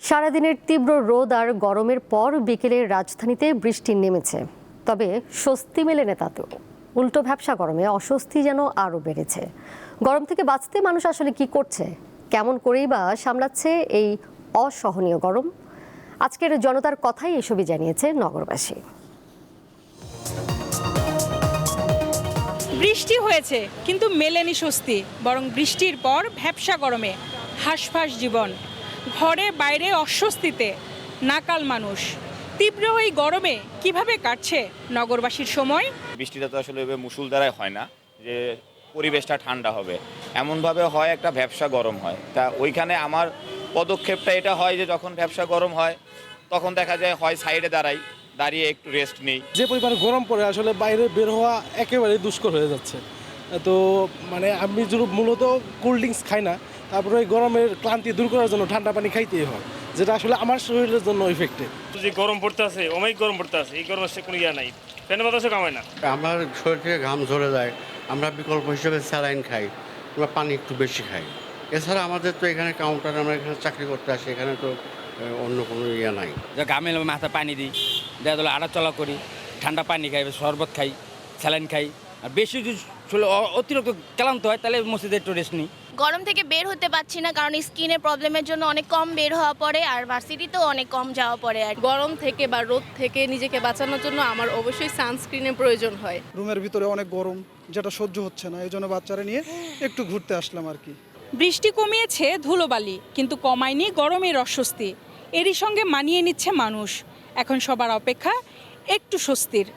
সারাদিনের তীব্র রোদ আর গরমের পর বিকেলে রাজধানীতে বৃষ্টি নেমেছে, তবে স্বস্তি মেলেনি তাতেও। উল্টো ভ্যাপসা গরমে অস্বস্তি যেন আরও বেড়েছে। গরম থেকে বাঁচতে মানুষ আসলে কি করছে, কেমন করেই বা সামলাচ্ছে এই অসহনীয় গরম? আজকের জনতার কথাই এসবই জানিয়েছে নগরবাসী। বৃষ্টি হয়েছে কিন্তু মেলেনি স্বস্তি, বরং বৃষ্টির পর ভ্যাপসা গরমে হাঁসফাঁস জীবন। ঘরে বাইরে অস্বস্তিতে নাকাল মানুষ। তীব্র এই গরমে কিভাবে কাটছে নগরবাসীর সময়? বৃষ্টিটা তো আসলে মুষলধারায় হয় না যে পরিবেশটা ঠান্ডা হবে, এমনভাবে হয় একটা ভ্যাপসা গরম হয়। তা ওইখানে আমার পদক্ষেপটা এটা হয় যে যখন ভ্যাপসা গরম হয় তখন দেখা যায় হয় সাইডে দাঁড়িয়ে একটু রেস্ট নেই। যে পরিমাণে গরম পড়ে আসলে বাইরে বের হওয়া একেবারে দুষ্কর হয়ে যাচ্ছে। তো আমি মূলত কোল্ড ড্রিঙ্কস খাই না, তারপরে ওই গরমের ক্লান্তি দূর করার জন্য ঠান্ডা পানি খাইতেই হয়, যেটা আসলে আমার শরীরের জন্য ইফেক্টিভ। যে গরম পড়তে আছে, অনেক গরম পড়তে আছে, এই গরমের সে কোনো ইয়া নাই, ফ্যানের বাতাসও কামায় না। আমার শরীর থেকে ঘাম ঝরে যায়, আমরা বিকল্প হিসেবে স্যালাইন খাই, আমরা পানি একটু বেশি খাই। এছাড়া আমাদের তো এখানে কাউন্টারে আমরা এখানে চাকরি করতে আসি, এখানে তো অন্য কোনো ইয়ে নাই। ঘামে মাথা পানি দিই, দেখা গেলো আড়াচলা করি, ঠান্ডা পানি খাই, শরবত খাই, স্যালাইন খাই। আর বেশি যদি অতিরিক্ত ক্লান্ত হয় তাহলে মসজিদে একটু রেস্ট নিই। গরম থেকে বের হতে পারছি না, কারণ স্কিনের প্রবলেমের জন্য অনেক কম বের হওয়া পড়ে, আর ভার্সিটিতেও অনেক কম যাওয়া পড়ে। আর গরম থেকে বা রোদ থেকে নিজেকে বাঁচানোর জন্য আমার অবশ্যই সানস্ক্রিনের প্রয়োজন হয়। রুমের ভিতরে অনেক গরম, যেটা সহ্য হচ্ছে না, এই জন্য বাচ্চারা নিয়ে একটু ঘুরতে আসলাম আর কি। বৃষ্টি কমিয়েছে ধুলোবালি, কিন্তু কমায়নি গরমের অস্বস্তি। এরই সঙ্গে মানিয়ে নিচ্ছে মানুষ। এখন সবার অপেক্ষা একটু স্বস্তির।